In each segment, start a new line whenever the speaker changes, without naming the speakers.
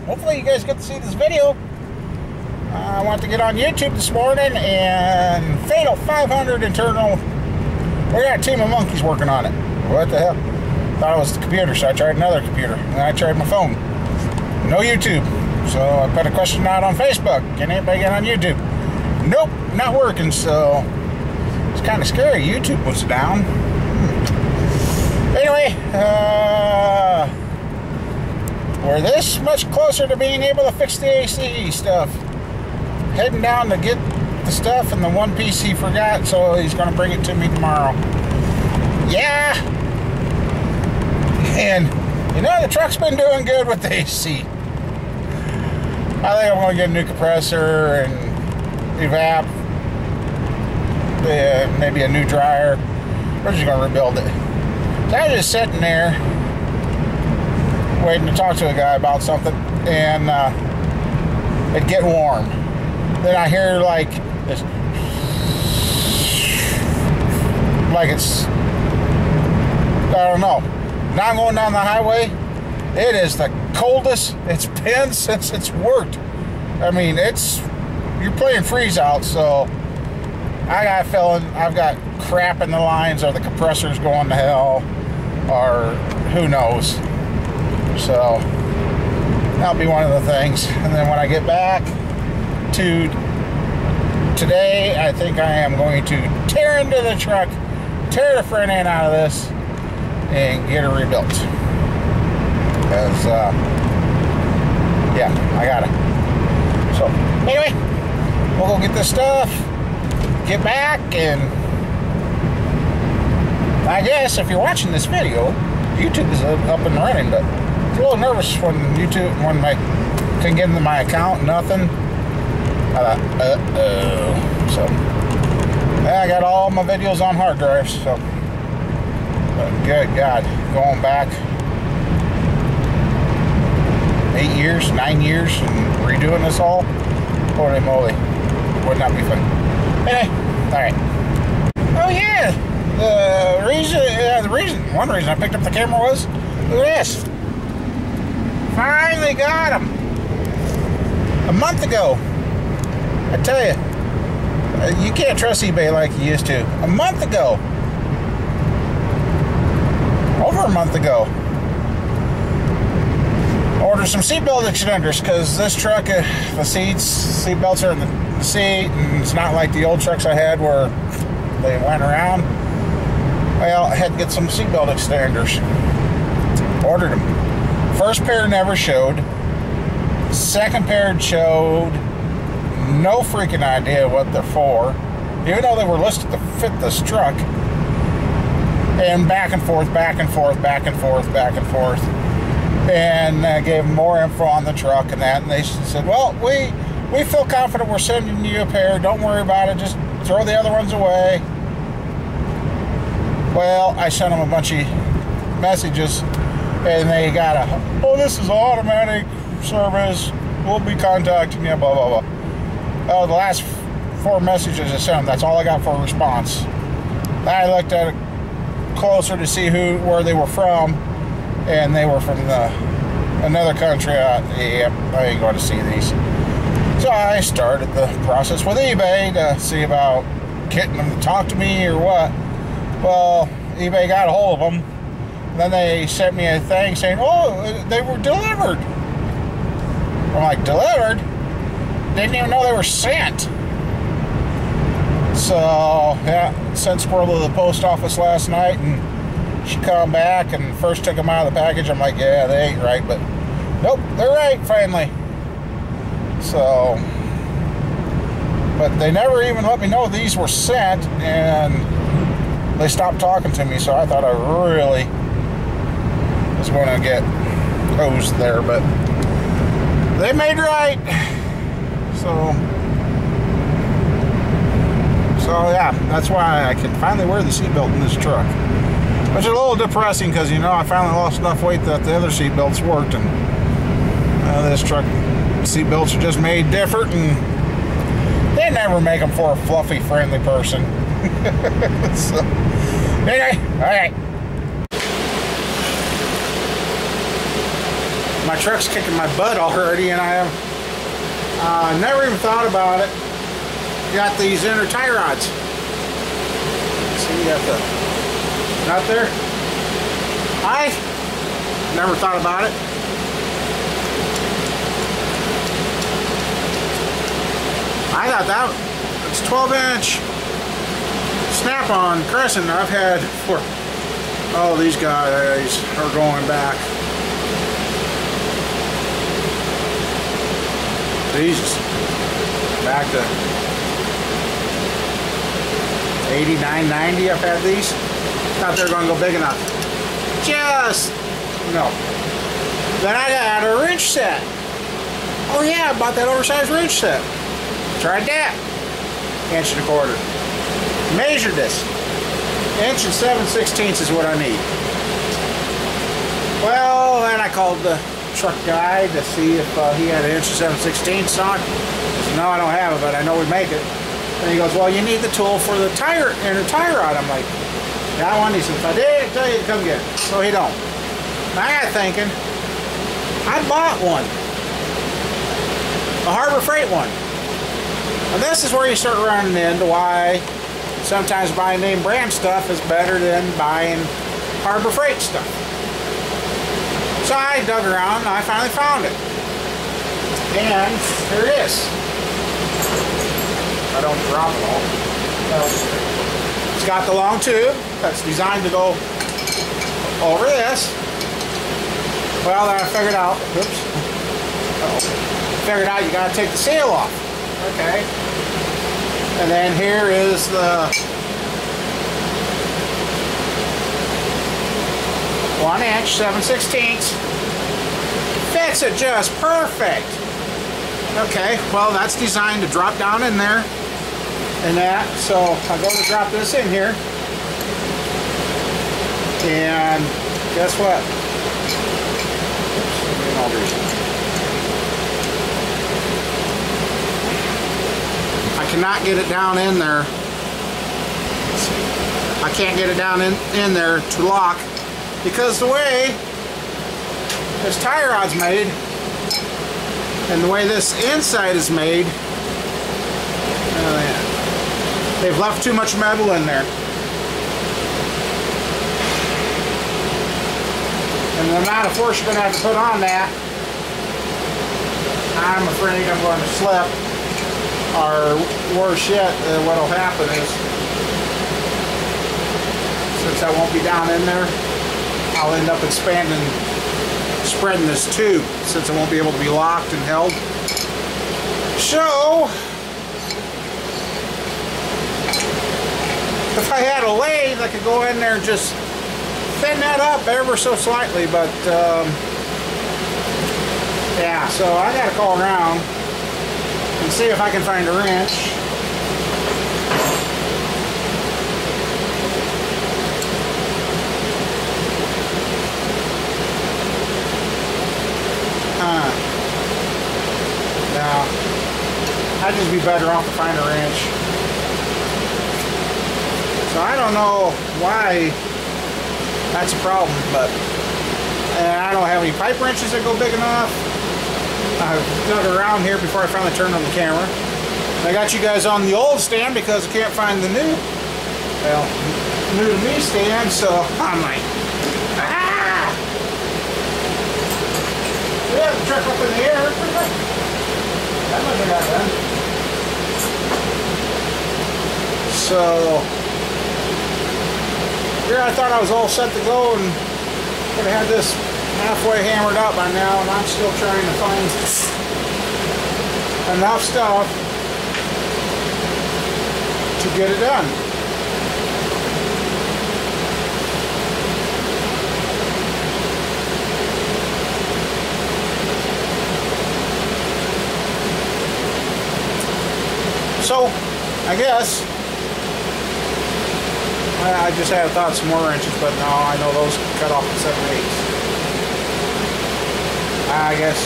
hopefully you guys get to see this video. I went to get on YouTube this morning, and fatal 500 internal. We got a team of monkeys working on it. What the hell? Thought it was the computer, so I tried another computer, and I tried my phone. No YouTube. So I put a question out on Facebook. Can anybody get on YouTube? Nope, not working. So it's kind of scary. YouTube was down. Anyway, we're this much closer to being able to fix the AC stuff. Heading down to get the stuff, and the one piece he forgot, so he's going to bring it to me tomorrow. Yeah! And, you know, the truck's been doing good with the AC. I think I'm going to get a new compressor and evap, maybe a new dryer. We're just going to rebuild it. So I was just sitting there waiting to talk to a guy about something, and it'd get warm. Then I hear like this, like it's, I don't know. Now I'm going down the highway. It is the coldest it's been since it's worked. I mean, you're playing freeze out, so I got a feeling I've got crap in the lines, or the compressor's going to hell, or who knows. So that'll be one of the things. And then when I get back to today, I think I am going to tear into the truck, tear the front end out of this, and get it rebuilt. Because, yeah, I got it. So, anyway, we'll go get this stuff, get back, and I guess if you're watching this video, YouTube is up and running, but I was a little nervous when I couldn't get into my account, nothing. I thought, uh-oh. So, yeah, I got all my videos on hard drives, so, but good God, going back 8 years, 9 years, and redoing this all, holy moly, would not be fun. Anyway, alright. Oh yeah, one reason I picked up the camera was, look at this. Finally got him. A month ago. I tell you, you can't trust eBay like you used to. A month ago. Over a month ago. Ordered some seatbelt extenders, because this truck, the seatbelts are in the seat, and it's not like the old trucks I had where they went around. Well, I had to get some seatbelt extenders. Ordered them. First pair never showed. Second pair showed. No freaking idea what they're for, even though they were listed to fit this truck. And back and forth, back and forth, back and forth, back and forth. And I gave them more info on the truck and that, and they said, well, we feel confident we're sending you a pair. Don't worry about it. Just throw the other ones away. Well, I sent them a bunch of messages, and they got this is automatic service. We'll be contacting you, blah, blah, blah. Oh, the last 4 messages I sent them, that's all I got for a response. I looked at it closer to see where they were from, and they were from another country. Yep, I ain't going to see these. So I started the process with eBay to see about getting them to talk to me or what. Well, eBay got a hold of them. Then they sent me a thing saying, oh, they were delivered. I'm like, delivered? Didn't even know they were sent. So, yeah, sent Squirrel to the post office last night, and she come back and first took them out of the package. I'm like, yeah, they ain't right, but nope, they're right, finally. So, but they never even let me know these were sent, and they stopped talking to me, so I thought I really was going to get hosed there, but they made right. So yeah, that's why I can finally wear the seatbelt in this truck. Which is a little depressing, because, you know, I finally lost enough weight that the other seatbelts worked, and this truck seatbelts are just made different, and they never make them for a fluffy, friendly person. So, anyway, alright. My truck's kicking my butt already, and I have never even thought about it. Got these inner tie rods. See, you got the out there. I never thought about it. I thought that it's 12-inch snap-on crescent I've had for. Oh, these guys are going back. Jesus, back to 89, 90. I've had these. Thought they were going to go big enough. Just no. Then I got a wrench set. Oh yeah, I bought that oversized wrench set. Tried that. 1.25 inches. Measured this. 1 7/16 is what I need. Well, then I called the truck guy to see if he had 1 7/16 on. He said, no, I don't have it, but I know we make it. And he goes, well, you need the tool for the inner tie rod. I'm like, yeah, I want these. If I did, I'd tell you to come get it. So he don't. I got thinking, I bought one. A Harbor Freight one. And this is where you start running into why sometimes buying name brand stuff is better than buying Harbor Freight stuff. So I dug around and I finally found it. And here it is. I don't drop it all. It's got the long tube that's designed to go over this. Well, then I figured out, oops. Figured out you gotta take the seal off. Okay. And then here is the 1 inch, 7/16. Fits it just perfect. Okay, well that's designed to drop down in there and that. So I'm going to drop this in here. And guess what? I cannot get it down in there. I can't get it down in there to lock because the way this tie rod's made and the way this inside is made, they've left too much metal in there. And the amount of force you're going to have to put on that, I'm afraid I'm going to slip. Or worse yet, what will happen is, since I won't be down in there, I'll end up spreading this tube, since it won't be able to be locked and held. So, if I had a lathe, I could go in there and just thin that up ever so slightly, but yeah, so I gotta call around and see if I can find a wrench. No, I'd just be better off to find a wrench. So I don't know why that's a problem, but I don't have any pipe wrenches that go big enough. I've dug around here before I finally turned on the camera. I got you guys on the old stand because I can't find the new, well, new to me stand, so I'm like, ah! Yeah, the truck up in the air. That must have got done. So, here I thought I was all set to go and could have had this halfway hammered up by now, and I'm still trying to find enough stuff to get it done. So, I guess I just had thought some more wrenches, but no, I know those cut off at 7/8. I guess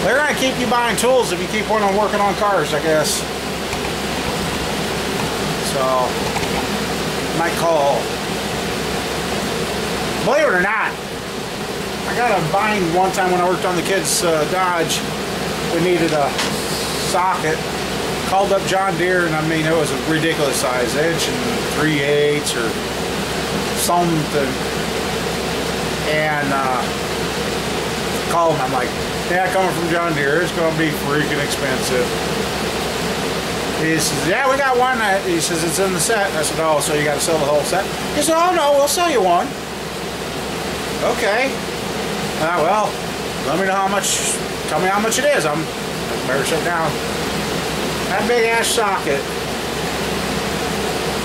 they're going to keep you buying tools if you keep on working on cars, I guess. So, might call. Believe it or not, I I got a bind one time when I worked on the kids' Dodge. We needed a socket. Called up John Deere, and I mean, it was a ridiculous size, 1 3/8 or something. And called him. I'm like, yeah, coming from John Deere, it's going to be freaking expensive. He says, yeah, we got one. He says, it's in the set. I said, oh, so you got to sell the whole set? He said, oh, no, we'll sell you one. Okay. Well, let me know how much, tell me how much it is. I better sit down. That big ass socket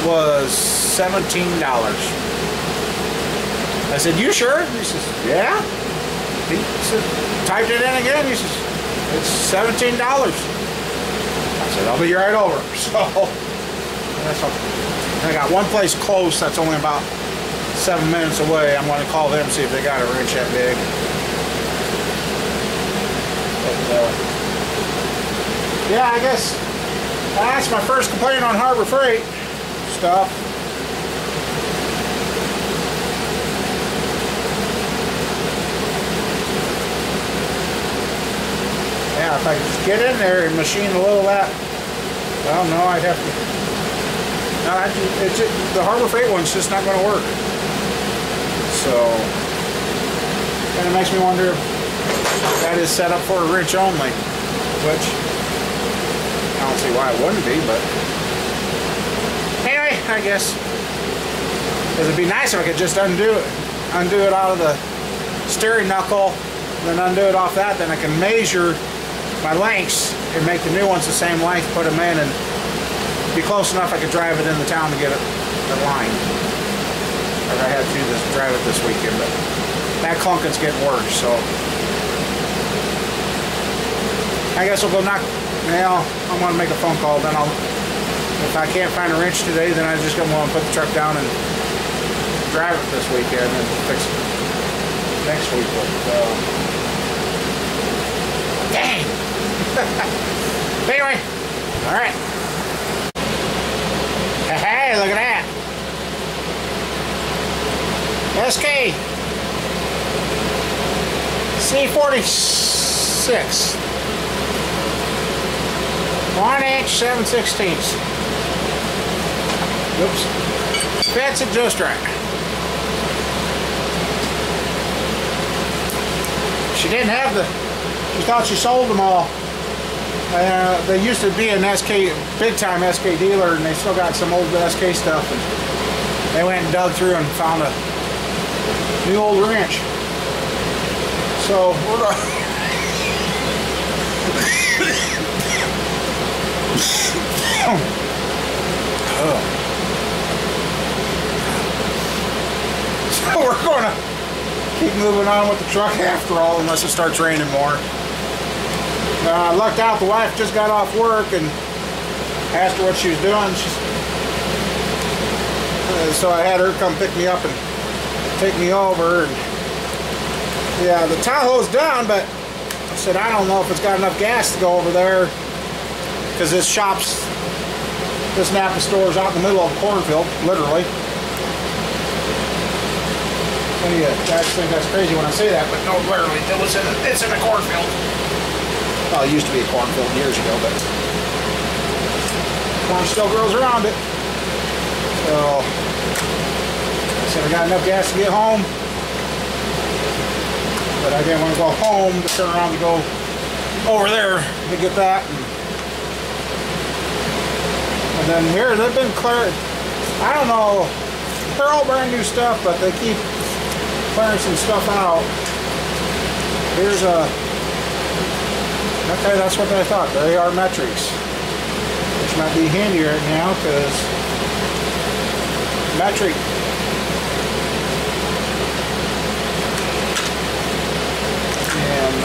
was $17. I said, you sure? He says, yeah. He said, typed it in again. He says, it's $17. I said, I'll be right over. So that's I got one place close that's only about 7 minutes away. I'm going to call them, see if they got a wrench that big. But, yeah, I guess that's my first complaint on Harbor Freight stuff. Yeah, if I could just get in there and machine a little of that, well, no, I'd have to. No, the Harbor Freight one's just not going to work. So, kind of makes me wonder if that is set up for a wrench only, which I don't see why it wouldn't be, but anyway, I guess it'd be nice if I could just undo it out of the steering knuckle, then undo it off that, then I can measure my lengths and make the new ones the same length, put them in, and be close enough I could drive it in the town to get it aligned. Like I had to drive it this weekend, but that clunking's getting worse, so I guess we'll go knock. Well, I'm going to make a phone call, then if I can't find a wrench today, then I just going to put the truck down and drive it this weekend and fix it next week. But, dang! Anyway, alright. Hey, look at that! SK C46 1" 7/16. Oops. Fits it just right. She didn't have she thought she sold them all. They used to be an SK, big time SK dealer, and they still got some old SK stuff. And they went and dug through and found a new old wrench. So we're going so we're going to keep moving on with the truck after all, unless it starts raining more. I lucked out. The wife just got off work and asked her what she was doing. So I had her come pick me up and take me over. And yeah, the Tahoe's done, but I said I don't know if it's got enough gas to go over there, because this Napa store is out in the middle of a cornfield, literally. And you guys think that's crazy when I say that, but no, literally, it's in a cornfield. Well, it used to be a cornfield years ago, but corn still grows around it. So I said I got enough gas to get home, but I didn't want to go home to turn around to go over there to get that. And then here, they've been clear. I don't know, they're all brand new stuff, but they keep clearing some stuff out. Here's okay, that's what I thought. They are metrics, which might be handy right now, because metric and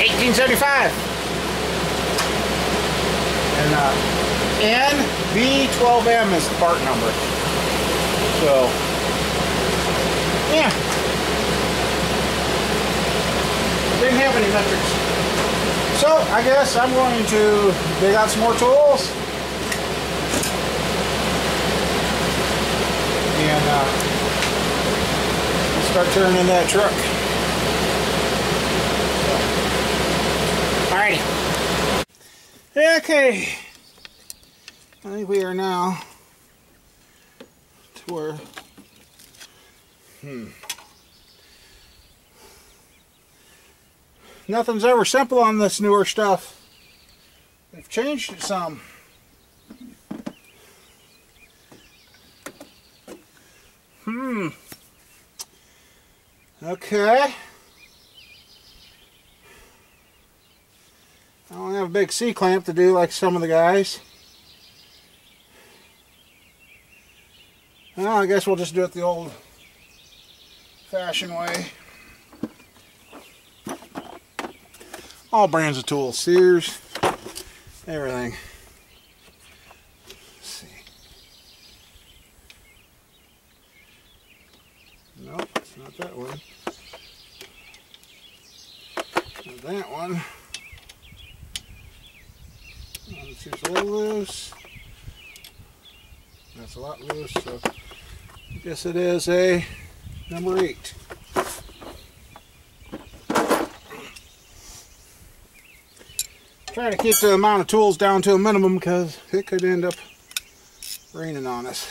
1875 and NB12M is the part number. So yeah, didn't have any metrics. So I guess I'm going to dig out some more tools start turning that truck. Alrighty. Okay. I think we are now to where nothing's ever simple on this newer stuff. They've changed it some. Okay. I don't have a big C-clamp to do like some of the guys. Well, I guess we'll just do it the old-fashioned way. All brands of tools, Sears, everything. Let's see. Nope, it's not that one. Not that one. This here's a little loose. That's a lot loose, so I guess it is a number 8. Try to keep the amount of tools down to a minimum because it could end up raining on us.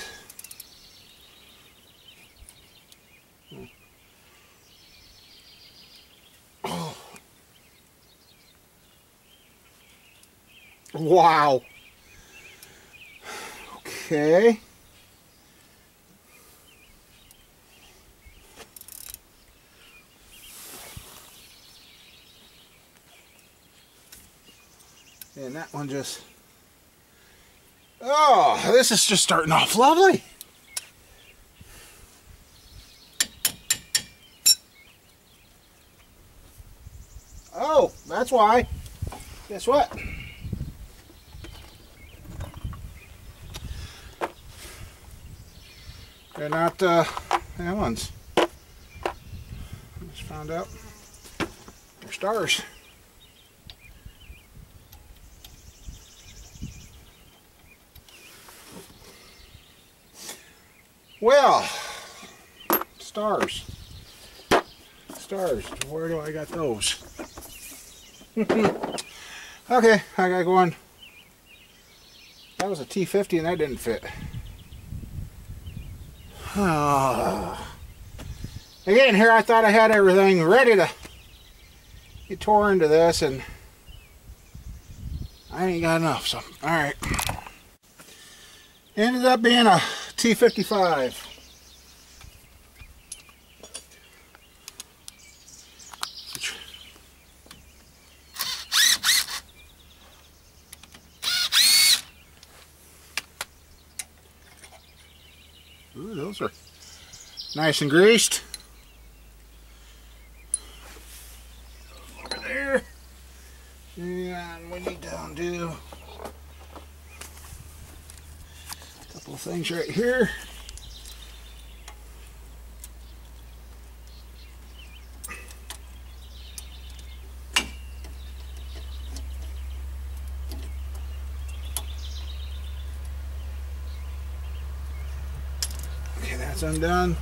Oh. Wow. Okay. And that one just... Oh, this is just starting off lovely. Oh, that's why. Guess what? They're not Allen's. I just found out they're stars. Well, stars. Stars. Where do I got those? Okay, I got going. That was a T50 and that didn't fit. Again, here I thought I had everything ready to get tore into this, and I ain't got enough. So, all right. Ended up being a T55. Ooh, those are nice and greased. Over there. And we need to undo a couple of things right here. Okay, that's undone.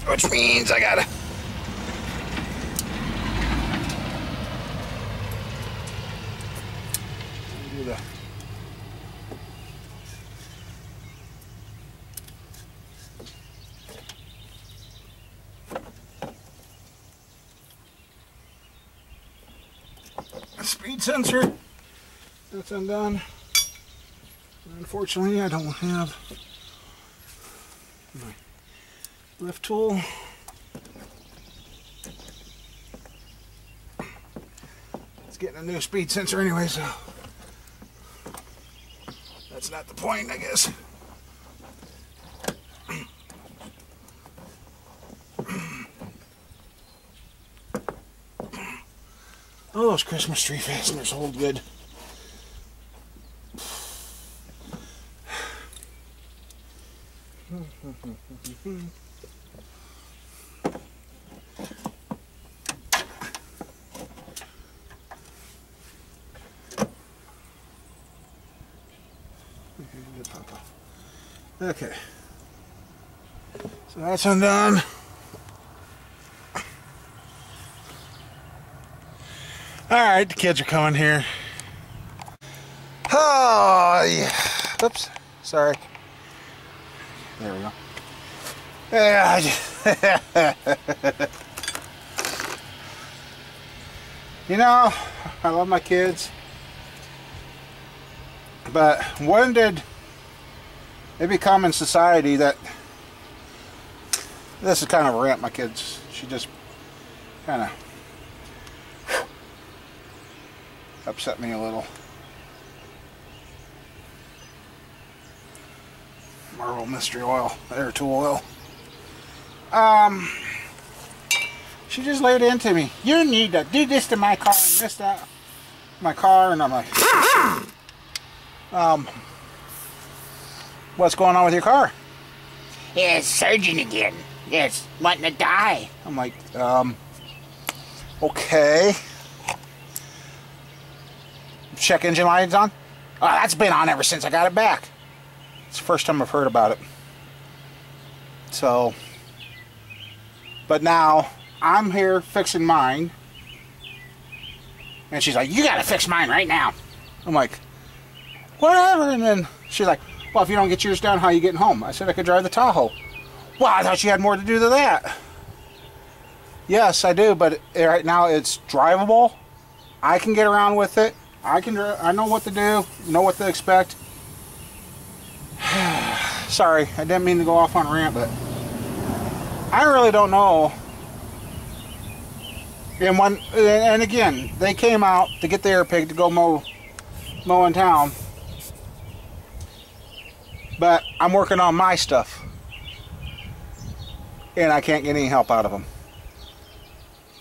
Which means I gotta do the speed sensor. That's undone. Unfortunately, I don't have my lift tool. It's getting a new speed sensor anyway, so that's not the point, I guess. Oh, those Christmas tree fasteners hold good. Okay. So that's undone. Alright, the kids are coming here. Oh, yeah. Oops. Sorry. There we go. Yeah. You know, I love my kids. But when did it become in society that this is kind of a rant, my kids? She just kind of upset me a little. Marble Mystery Oil, air tool oil. She just laid into me. You need to do this to my car and this to my car, and I'm like, what's going on with your car?
It's surging again. It's wanting to die.
I'm like, okay. Check engine lights on? Oh, that's been on ever since I got it back. It's the first time I've heard about it. So, but now I'm here fixing mine. And she's like, you gotta fix mine right now. I'm like, whatever. And then she's like, well, if you don't get yours done, how are you getting home? I said I could drive the Tahoe. Well, I thought you had more to do than that. Yes, I do, but right now it's drivable. I can get around with it. I know what to do, know what to expect. Sorry, I didn't mean to go off on a rant, but I really don't know. And again, they came out to get the air pig to go mow in town. But I'm working on my stuff. And I can't get any help out of them.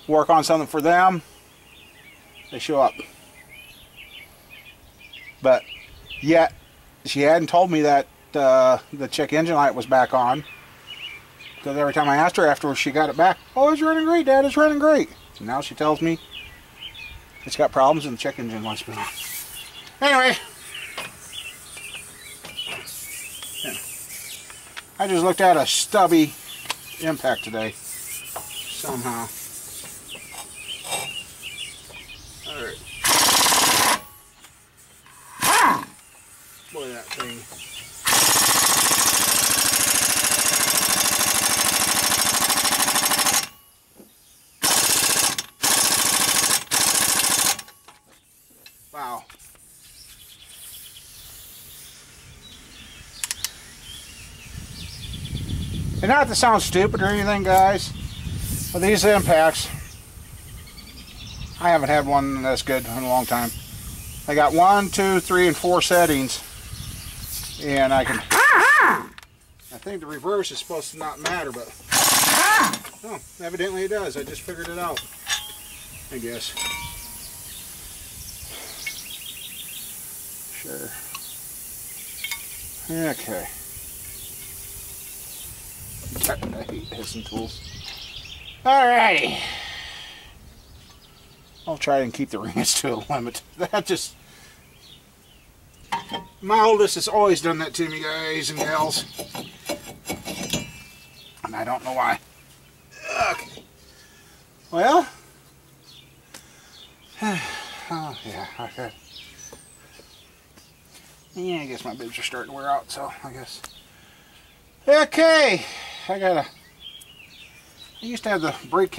Work on something for them, they show up. But yet, she hadn't told me that the check engine light was back on. Because every time I asked her afterwards, she got it back. Oh, it's running great, Dad, it's running great. So now she tells me it's got problems and the check engine light's been on. Anyway. I just looked at a stubby impact today. Somehow. Alright. Boy, that thing. Wow. And not to sound stupid or anything, guys, but these impacts, I haven't had one that's good in a long time. I got 1, 2, 3, and 4 settings, and I can. I think the reverse is supposed to not matter, but oh, evidently it does. I just figured it out, I guess. Sure. Okay. I hate hissing tools. Alrighty. I'll try and keep the rants to a limit. That just... My oldest has always done that to me, guys and gals. And I don't know why. Okay. Well... Oh, yeah, okay. Yeah, I guess my bibs are starting to wear out, so I guess... Okay, I used to have the brake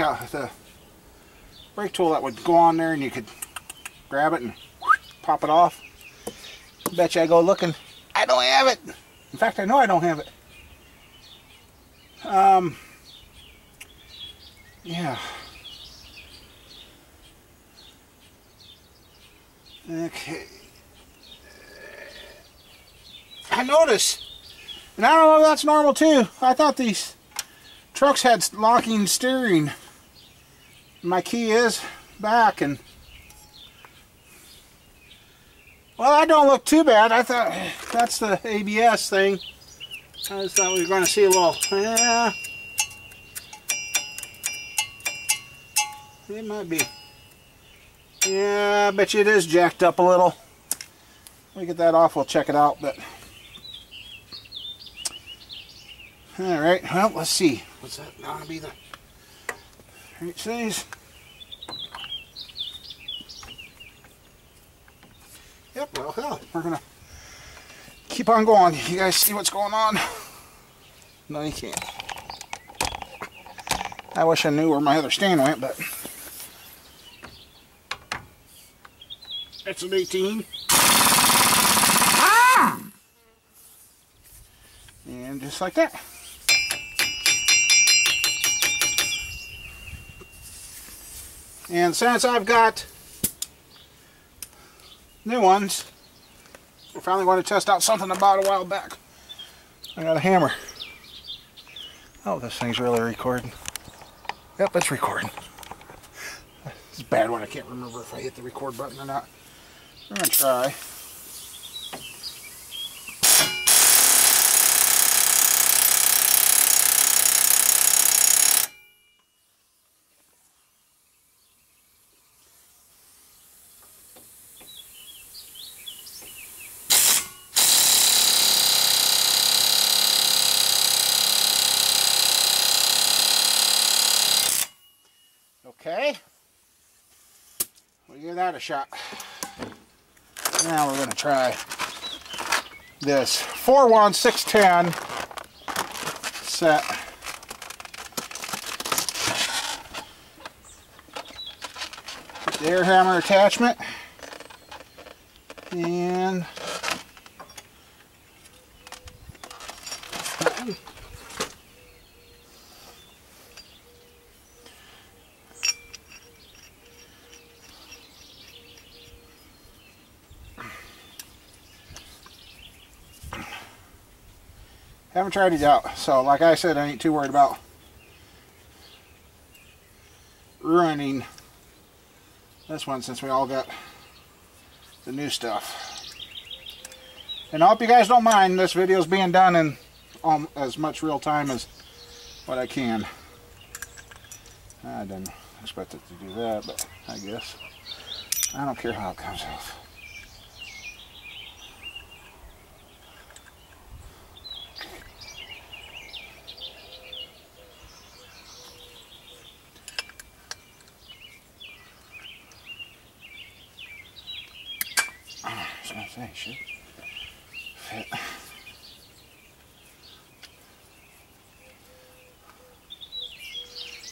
tool that would go on there and you could grab it and pop it off. Bet you I go looking, I don't have it. In fact, I know I don't have it. Yeah. Okay. I noticed. And I don't know if that's normal too. I thought these trucks had locking steering. My key is back, and well, that don't look too bad. I thought that's the ABS thing. I just thought we were going to see a little. Yeah, it might be. Yeah, I bet you it is jacked up a little. Let me get that off. We'll check it out, but. All right, well, let's see. What's that gonna be the right size? Yep, well, hell, we're gonna keep on going. You guys see what's going on? No, you can't. I wish I knew where my other stand went, but it's an 18. Ah! And just like that. And since I've got new ones, we're finally going to test out something I bought a while back. I got a hammer. Oh, this thing's really recording. Yep, it's recording. It's bad when I can't remember if I hit the record button or not. I'm going to try. Okay, we'll give that a shot. Now we're going to try this 41610 set. The air hammer attachment, and haven't tried these out, so like I said, I ain't too worried about ruining this one since we all got the new stuff. And I hope you guys don't mind this video's being done in as much real time as what I can. I didn't expect it to do that, but I guess. I don't care how it comes out. Say, should fit.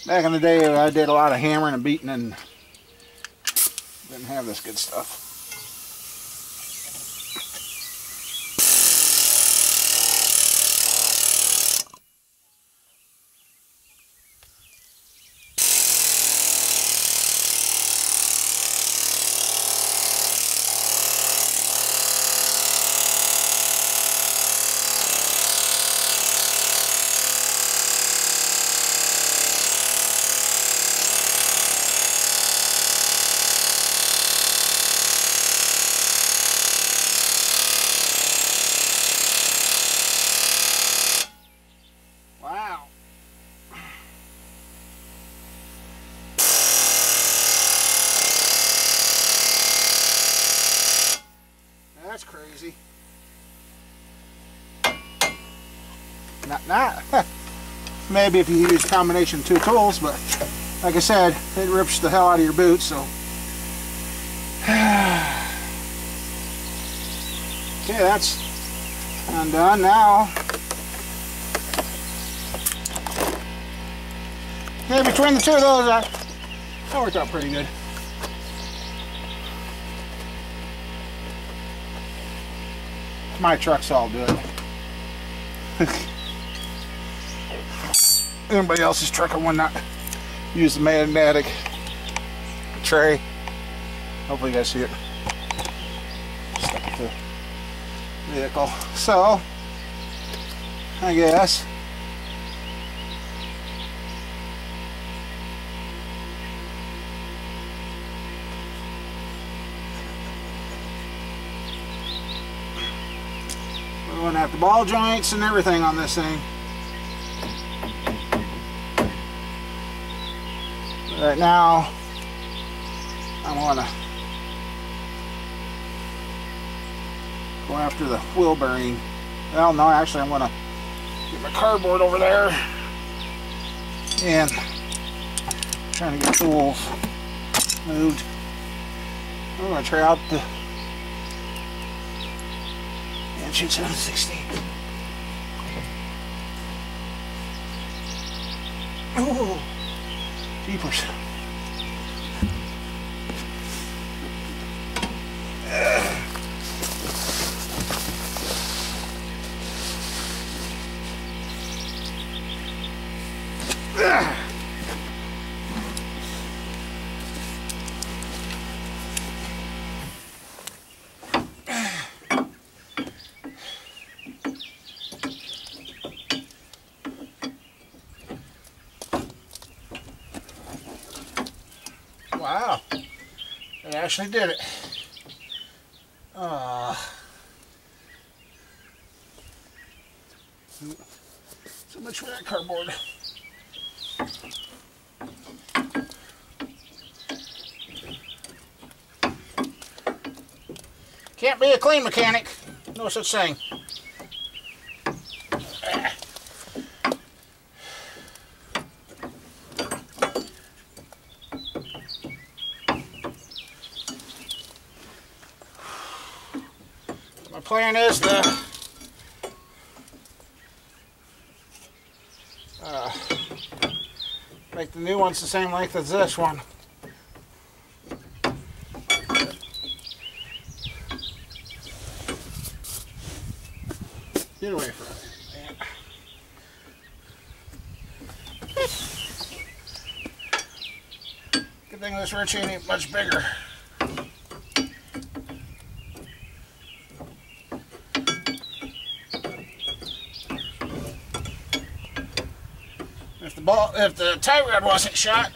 Back in the day, I did a lot of hammering and beating and didn't have this good stuff. That's crazy. Not maybe if you use combination two tools, but like I said, it rips the hell out of your boots, so. Okay, that's undone now. Yeah, between the two of those, that worked out pretty good. My truck, so I'll do it. Anybody else's truck, I will not use the magnetic tray. Hopefully you guys see it. Stuck with the vehicle. So, I guess we're going to have the ball joints and everything on this thing. Right now, I'm going to go after the wheel bearing. Well, no, actually I'm going to Get my cardboard over there. And trying to get tools moved. I'm going to try out the Mansion 760. Oh, jeepers. Wow, it actually did it. So much for that cardboard. Can't be a clean mechanic. No such thing. My plan is to make the new ones the same length as this one. Get away from it. Good thing this wrench ain't much bigger. If the tie rod wasn't shot,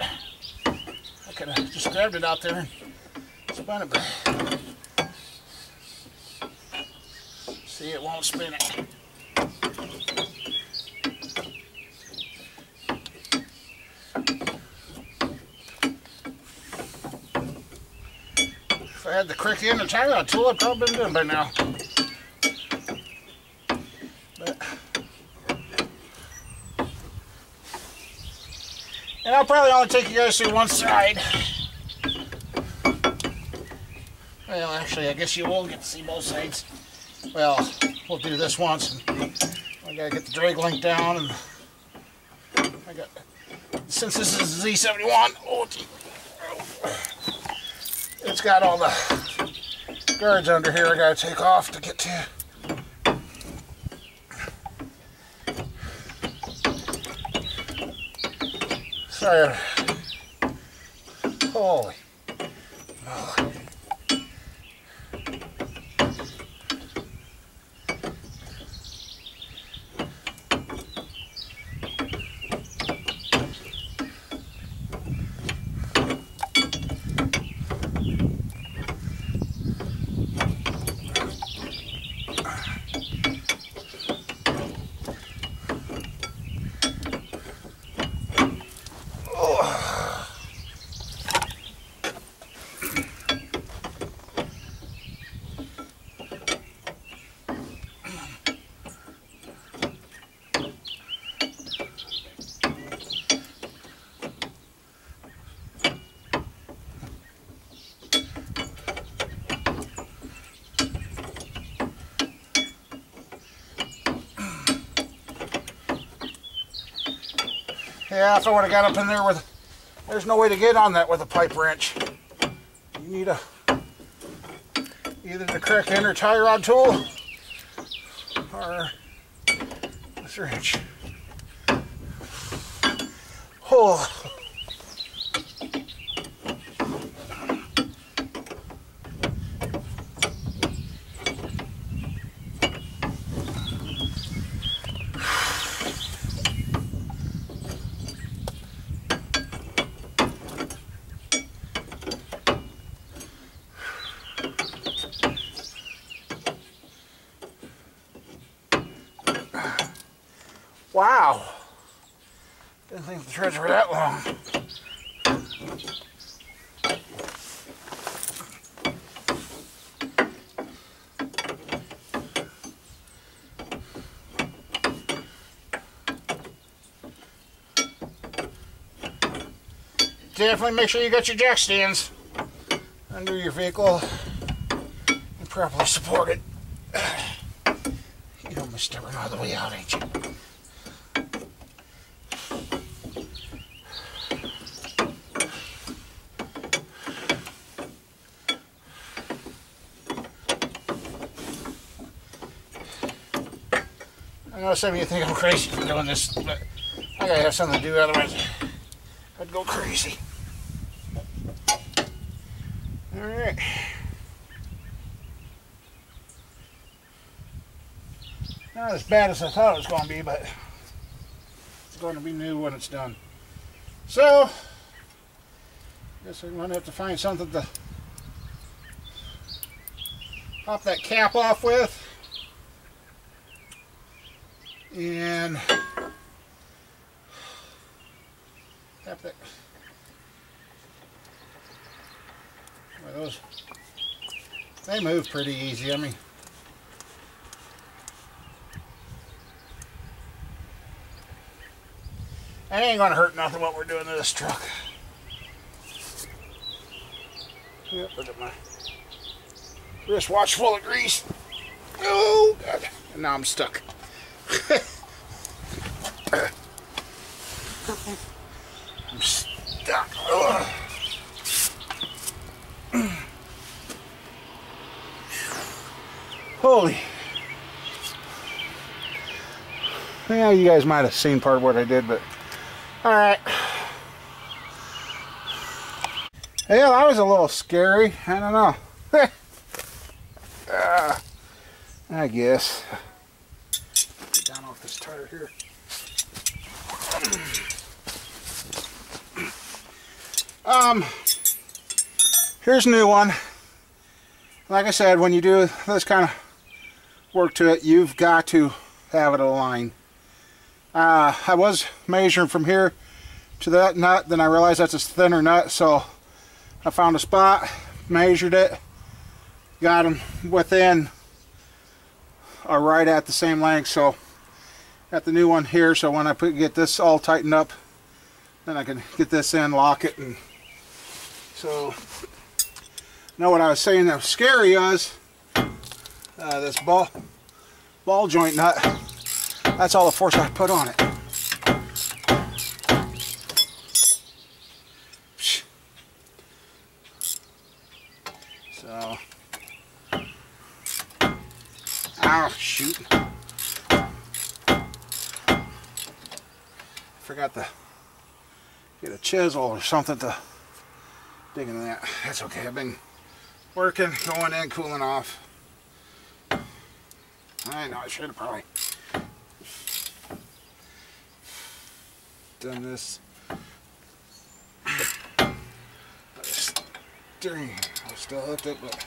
I could have just grabbed it out there and spun it back. See, it won't spin it. If I had the crick in the tie rod tool, I'd probably been done by now. And I'll probably only take you guys through one side. Well, actually, I guess you will get to see both sides. Well, we'll do this once. And I gotta get the drag link down, and I got. Since this is a Z71, it's got all the guards under here. I gotta take off to get to. Sorry. Holy moly. Yeah, if I would have got up in there with, there's no way to get on that with a pipe wrench. You need either the crack in or tie rod tool or this wrench. Oh. Wow, didn't think the threads were that long. definitely make sure you got your jack stands under your vehicle and properly supported. You're almost stubborn all the way out, ain't you? I know some of you think I'm crazy for doing this, but I gotta have something to do, otherwise I'd go crazy. Alright. Not as bad as I thought it was going to be, but it's going to be new when it's done. So, I guess I'm going to have to find something to pop that cap off with. And tap that. Well, those, they move pretty easy. I mean, it ain't gonna hurt nothing what we're doing to this truck. Yep, look at my wristwatch full of grease. Oh God! And now I'm stuck. I'm stuck. Ugh. Holy. Yeah, you guys might have seen part of what I did, but alright. Yeah, that was a little scary. I don't know. I guess. Get down off this tire here. Here's a new one. Like I said, when you do this kind of work to it, you've got to have it aligned. I was measuring from here to that nut, then I realized that's a thinner nut, so I found a spot, measured it, got them within or right at the same length. So got the new one here, so when I get this all tightened up, then I can get this in, lock it, and so know what I was saying that was scary was this ball joint nut. That's all the force I put on it. So, ow, shoot. Forgot to get a chisel or something to dig into that. That's okay. I've been working, going in, cooling off. I know I should have probably done this. Steering, I still hooked it, but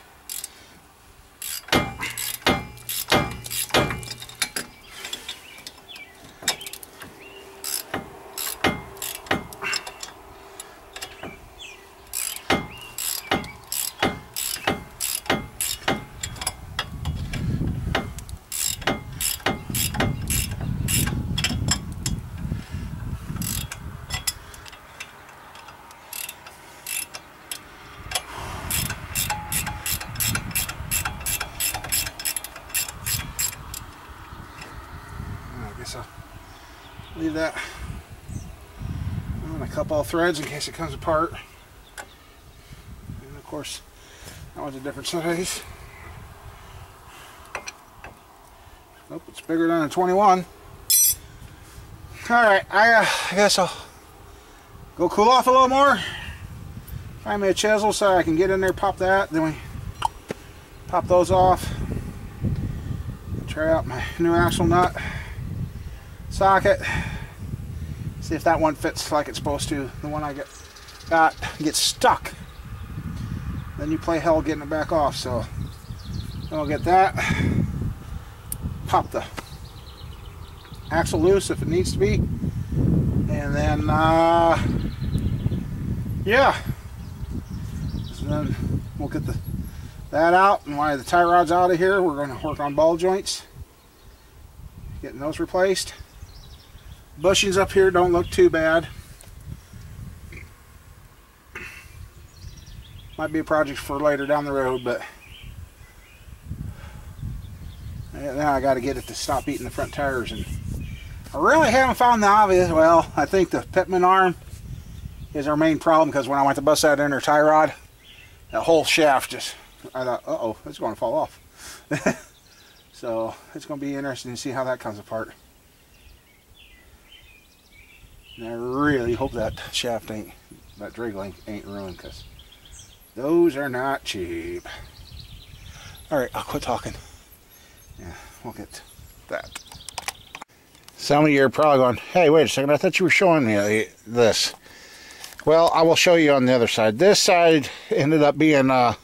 I'll leave that. I'm going to cup all threads in case it comes apart. And of course, that one's a different size. Nope, it's bigger than a 21. Alright, I guess I'll go cool off a little more. Find me a chisel so I can get in there, pop that. Then we pop those off. Try out my new axle nut. Socket, see if that one fits like it's supposed to. The one I got gets stuck, then you play hell getting it back off. So I'll get that, pop the axle loose if it needs to be, and then yeah, so then we'll get that out, and while the tie rod's out of here, we're going to work on ball joints, getting those replaced. Bushings up here don't look too bad. Might be a project for later down the road, but now I got to get it to stop eating the front tires. And I really haven't found the obvious. Well, I think the pitman arm is our main problem, because when I went to bust that inner tie rod, that whole shaft just, I thought, uh-oh, it's going to fall off. So it's going to be interesting to see how that comes apart. And I really hope that shaft ain't, that drag link ain't ruined, because those are not cheap. Alright, I'll quit talking. Yeah, we'll get that. Some of you are probably going, hey, wait a second, I thought you were showing me this. Well, I will show you on the other side. This side ended up being, not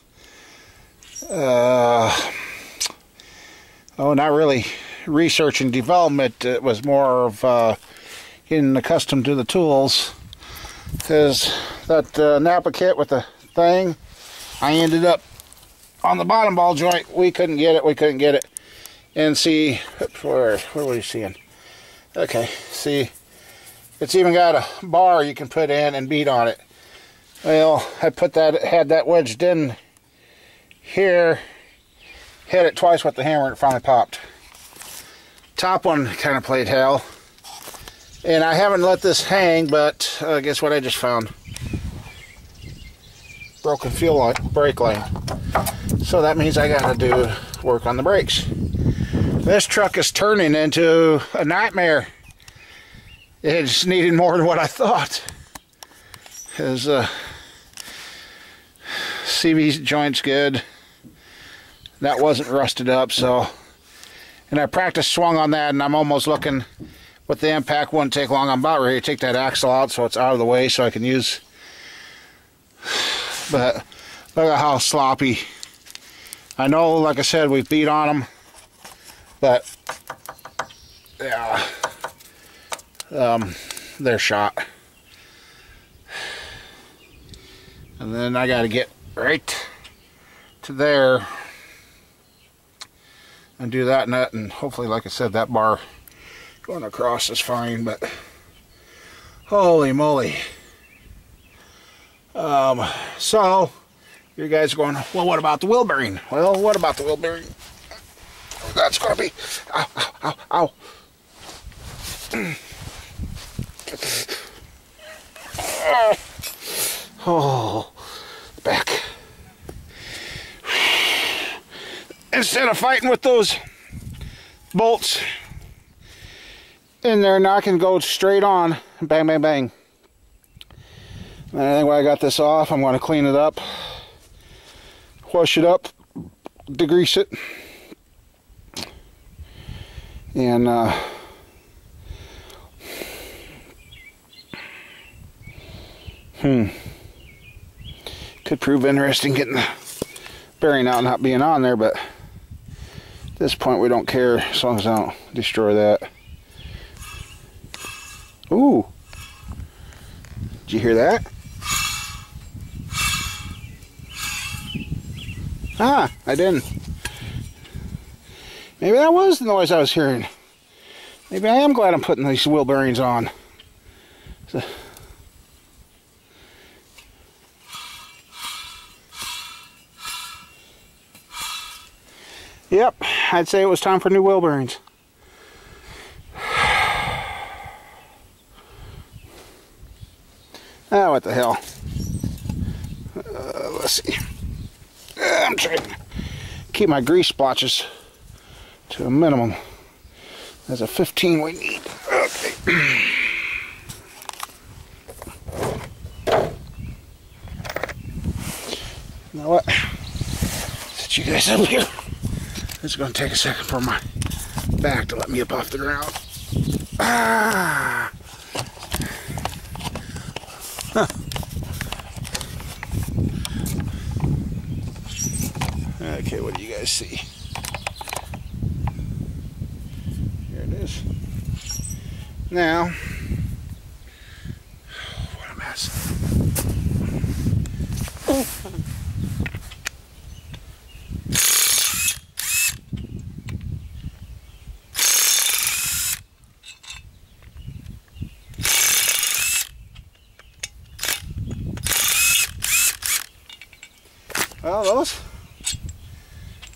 really research and development. It was more of getting accustomed to the tools. Because that Napa kit with the thing, I ended up on the bottom ball joint. We couldn't get it. And see, where were you seeing? Okay, see, it's even got a bar you can put in and beat on it. Well, I had that wedged in here, hit it twice with the hammer, and it finally popped. Top one kind of played hell. And I haven't let this hang, but guess what I just found? Broken brake line. So that means I gotta do work on the brakes. This truck is turning into a nightmare. It's needing more than what I thought. His CV joint's good. That wasn't rusted up, so. And I practiced swung on that, and I'm almost looking with the impact. Wouldn't take long. I'm about ready to take that axle out so it's out of the way so I can use. But look at how sloppy. I know, like I said, we've beat on them, but yeah, they're shot. And then I got to get right to there and do that nut, and hopefully, like I said, that bar going across is fine. But holy moly. So you guys are going, well, what about the wheel bearing? Well, what about the wheel bearing? That's going to be, ow, ow, ow, ow. Oh, back. Instead of fighting with those bolts in there, now I can go straight on, bang, bang, bang. And I think when I got this off, I'm going to clean it up, wash it up, degrease it, and could prove interesting getting the bearing out and not being on there, but at this point we don't care as long as I don't destroy that. Ooh, did you hear that? Ah, I didn't. Maybe that was the noise I was hearing. Maybe I am glad I'm putting these wheel bearings on. So, yep, I'd say it was time for new wheel bearings. Ah, what the hell. Let's see. I'm trying to keep my grease splotches to a minimum. There's a 15 we need. Okay. You know what? Set you guys up here. It's going to take a second for my back to let me up off the ground. Ah! Huh. Okay, what do you guys see? Here it is. Now, what a mess.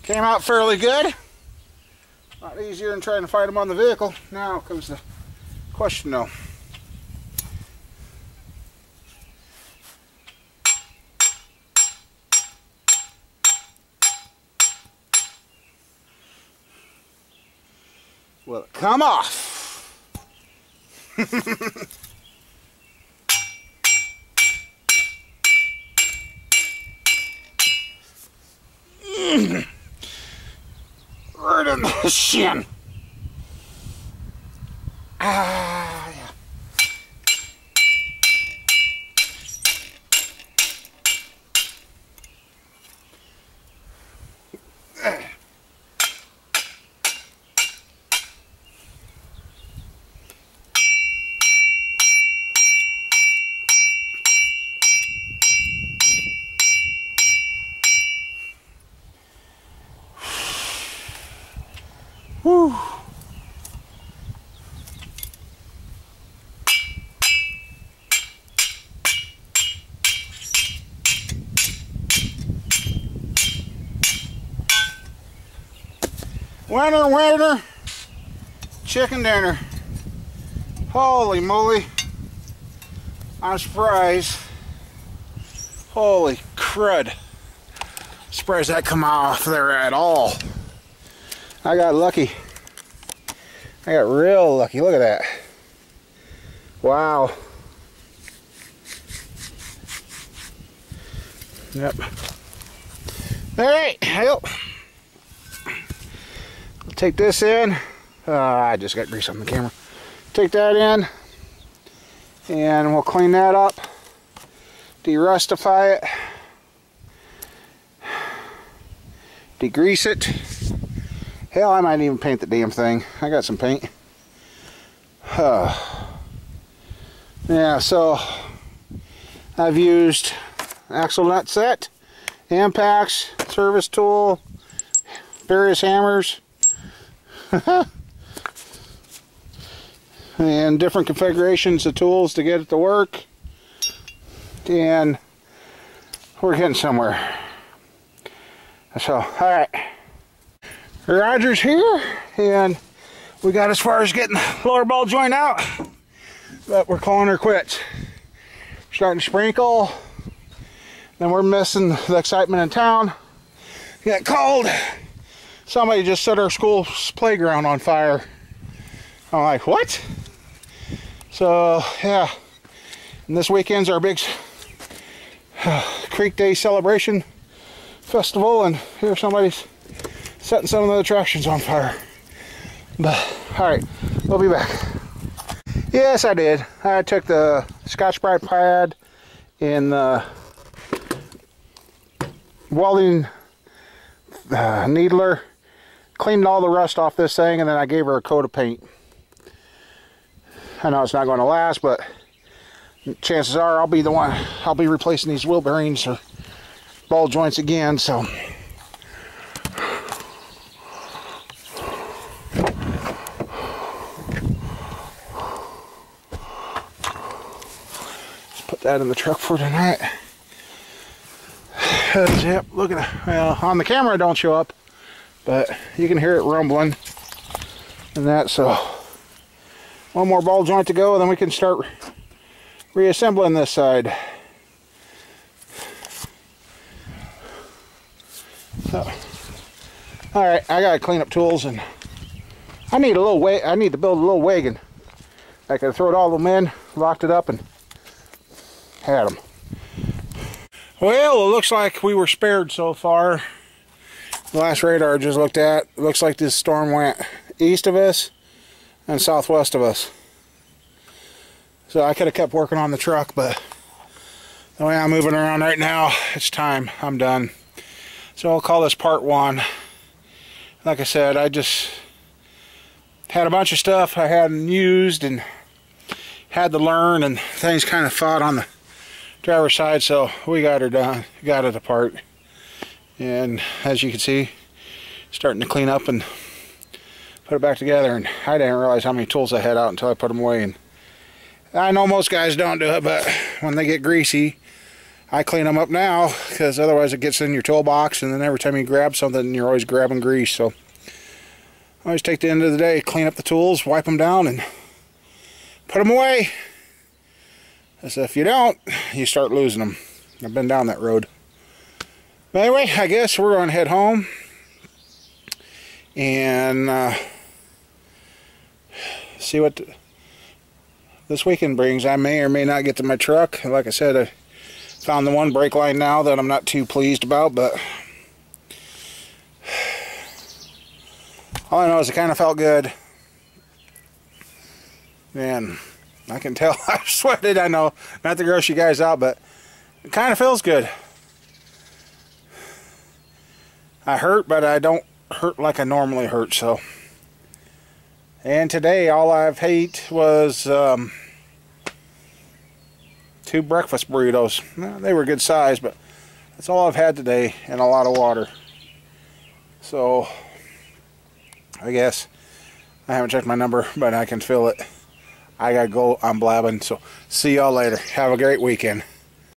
Came out fairly good. A lot easier than trying to fight them on the vehicle. Now comes the question though. Will it come off? Right in the shin. Ah, yeah. Whew. Winter, chicken dinner. Holy moly. I'm surprised. Holy crud. Surprised that come off there at all. I got lucky. I got real lucky. Look at that. Wow. Yep. Alright, I'll take this in. I just got grease on the camera. Take that in and we'll clean that up. De-rustify it. Degrease it. Hell, I might even paint the damn thing. I got some paint. Yeah, so I've used axle nut set, impacts, service tool, various hammers, and different configurations of tools to get it to work. And we're getting somewhere. So, alright. Roger's here, and we got as far as getting the lower ball joint out, but we're calling her quits. Starting to sprinkle, then we're missing the excitement in town. Got called. Somebody just set our school's playground on fire. I'm like, what? So, yeah. And this weekend's our big Creek Day celebration festival, and here somebody's setting some of the attractions on fire. But alright, we'll be back. Yes, I did. I took the Scotch-Brite pad and the welding needler, cleaned all the rust off this thing, and then I gave her a coat of paint. I know it's not going to last, but chances are I'll be the one. I'll be replacing these wheel bearings or ball joints again, so that in the truck for tonight. Yep, look at it. Well, on the camera it don't show up, but you can hear it rumbling and that. So one more ball joint to go, and then we can start reassembling this side. So, all right, I gotta clean up tools, and I need a little I need to build a little wagon. I could throw it all of them in, locked it up, and had them. Well, it looks like we were spared so far. The last radar I just looked at, it looks like this storm went east of us and southwest of us. So I could have kept working on the truck, but the way I'm moving around right now, it's time. I'm done. So I'll call this part one. Like I said, I just had a bunch of stuff I hadn't used and had to learn, and things kind of fought on the driver's side, so we got her done, got it apart, and as you can see, starting to clean up and put it back together. And I didn't realize how many tools I had out until I put them away. And I know most guys don't do it, but when they get greasy, I clean them up now because otherwise it gets in your toolbox, and then every time you grab something, you're always grabbing grease. So I always take the end of the day, clean up the tools, wipe them down, and put them away. As if you don't, you start losing them. I've been down that road. But anyway, I guess we're going to head home and see what this weekend brings. I may or may not get to my truck. Like I said, I found the one brake line now that I'm not too pleased about, but all I know is it kind of felt good. Man, I can tell I've sweated. I know, not to gross you guys out, but it kind of feels good. I hurt, but I don't hurt like I normally hurt, so. And today, all I've ate was 2 breakfast burritos. Well, they were good size, but that's all I've had today, and a lot of water. So, I guess I haven't checked my number, but I can feel it. I gotta go. I'm blabbing, so see y'all later. Have a great weekend.